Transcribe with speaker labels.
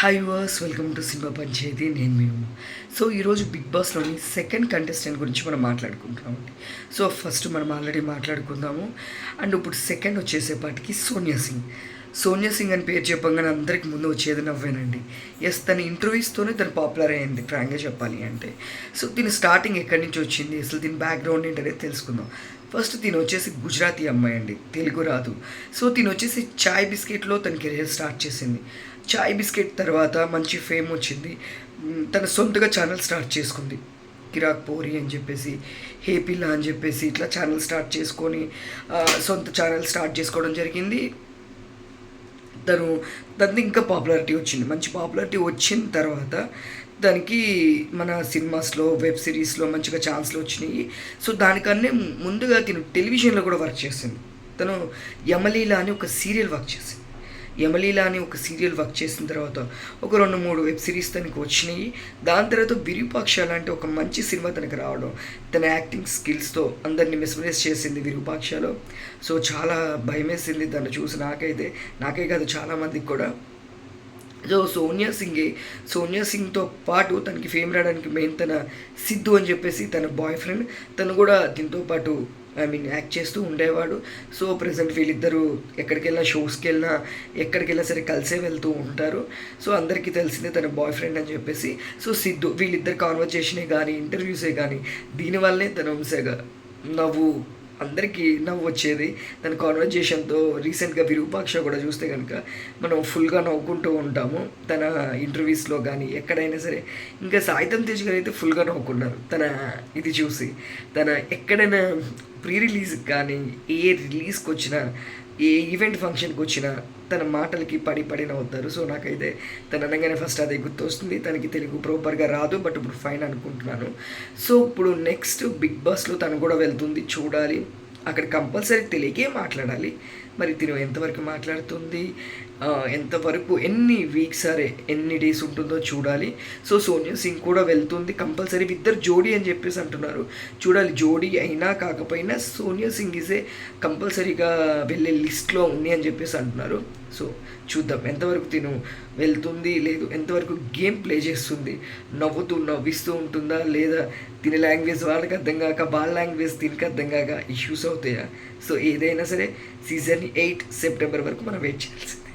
Speaker 1: Hi viewers welcome to cinema Panchayati. నేను మీ ఉమ్మ. సో ఈరోజు బిగ్ బాస్లోని సెకండ్ కంటెస్టెంట్ గురించి మనం మాట్లాడుకుంటున్నామండి. సో ఫస్ట్ మనం ఆల్రెడీ మాట్లాడుకుందాము. అండ్ ఇప్పుడు సెకండ్ వచ్చేసేపాటికి సోనియా సింగ్ అని పేరు చెప్పగానే అందరికి ముందు వచ్చేది నవ్వేనండి. ఎస్, తన ఇంటర్వ్యూస్తోనే తను పాపులర్ అయ్యింది ఫ్రాంక్గా చెప్పాలి అంటే. సో దీని స్టార్టింగ్ ఎక్కడి నుంచి వచ్చింది, అసలు దీని బ్యాక్గ్రౌండ్ ఏంటనేది తెలుసుకుందాం. ఫస్ట్ తిను వచ్చేసి గుజరాతీ అమ్మాయి అండి, తెలుగు రాదు. సో తిను వచ్చేసి చాయ్ బిస్కెట్లో తన కెరీర్ స్టార్ట్ చేసింది. చాయ్ బిస్కెట్ తర్వాత మంచి ఫేమ్ వచ్చింది. తన సొంతగా ఛానల్ స్టార్ట్ చేసుకుంది, కిరాక్ పోరి అని చెప్పేసి, హే పిల్ల అని చెప్పేసి ఇట్లా ఛానల్ స్టార్ట్ చేసుకొని సొంత ఛానల్ స్టార్ట్ చేసుకోవడం జరిగింది. దానికి ఇంకా పాపులారిటీ వచ్చింది. మంచి పాపులారిటీ వచ్చిన తర్వాత దానికి మన సినిమాస్లో, వెబ్ సిరీస్లో మంచిగా ఛాన్స్లు వచ్చినాయి. సో దానికన్నా ముందుగా తిను టెలివిజన్లో కూడా వర్క్ చేసింది. తను యమలీల అని ఒక సీరియల్ వర్క్ చేసింది. యమలీల అని ఒక సీరియల్ వర్క్ చేసిన తర్వాత ఒక 2-3 వెబ్ సిరీస్ తనకి వచ్చినాయి. దాని తర్వాత విరూపాక్ష లాంటి ఒక మంచి సినిమా తనకి రావడం, తన యాక్టింగ్ స్కిల్స్తో అందరినీ మెస్మరైజ్ చేసింది విరూపాక్షలో. సో చాలా భయమేసింది తను చూసి, నాకే కాదు చాలామందికి కూడా. సో సోనియా సింగ్తో పాటు తనకి ఫేమ్ రావడానికి మెయిన్ తన సిద్ధు అని చెప్పేసి తన బాయ్ ఫ్రెండ్, తను కూడా దీంతో పాటు యాక్ట్ చేస్తూ ఉండేవాడు. సో ప్రజెంట్ వీళ్ళిద్దరూ ఎక్కడికి వెళ్ళినా, షోస్కి వెళ్ళినా, ఎక్కడికి వెళ్ళినా సరే కలిసే వెళ్తూ ఉంటారు. సో అందరికీ తెలిసిందే తన బాయ్ ఫ్రెండ్ అని చెప్పేసి. సో సిద్ధు వీళ్ళిద్దరు కాన్వర్జేషనే కానీ, ఇంటర్వ్యూసే కానీ, దీనివల్లనే తన వంశగా అందరికీ నవ్వు వచ్చేది తన కాన్వర్జేషన్తో. రీసెంట్గా విరూపాక్ష కూడా చూస్తే కనుక మనం ఫుల్గా నవ్వుకుంటూ ఉంటాము తన ఇంటర్వ్యూస్లో కానీ, ఎక్కడైనా సరే. ఇంకా సాయిధం తేజ్ గారు అయితే ఫుల్గా నవ్వుకున్నారు తన ఇది చూసి. తన ఎక్కడైనా ప్రీ రిలీజ్ కానీ, ఏ రిలీజ్కి వచ్చినా, ఏ ఈవెంట్ ఫంక్షన్కి వచ్చినా తన మాటలకి పడి నవ్వుతారు. సో నాకైతే తను అనగానే ఫస్ట్ అదే గుర్తొస్తుంది. తనకి తెలుగు ప్రాపర్గా రాదు, బట్ ఇప్పుడు ఫైన్ అనుకుంటున్నాను. సో ఇప్పుడు నెక్స్ట్ బిగ్ బాస్లో తను కూడా వెళ్తుంది, చూడాలి. అక్కడ కంపల్సరీ తెలుగే మాట్లాడాలి. మరి తిను ఎంతవరకు మాట్లాడుతుంది, ఎంతవరకు ఎన్ని వీక్స్ సరే ఎన్ని డేస్ ఉంటుందో చూడాలి. సో సోనియా సింగ్ కూడా వెళ్తుంది కంపల్సరీ. ఇద్దరు జోడీ అని చెప్పేసి అంటున్నారు, చూడాలి. జోడీ అయినా కాకపోయినా సోనియా సింగ్ ఇసే కంపల్సరీగా వెళ్ళే లిస్ట్లో ఉంది అని చెప్పేసి అంటున్నారు. సో చూద్దాం ఎంతవరకు తిను వెళ్తుంది, లేదు ఎంతవరకు గేమ్ ప్లే చేస్తుంది, నవ్విస్తూ ఉంటుందా, లేదా తిని లాంగ్వేజ్ వాళ్ళకి అర్థం కాక వాళ్ళ లాంగ్వేజ్ తినికి అర్థం కాక ఇష్యూస్ అవుతాయా. సో ఏదైనా సరే సీజన్ 8 సెప్టెంబర్ వరకు మనం వెయిట్ చేయాల్సింది.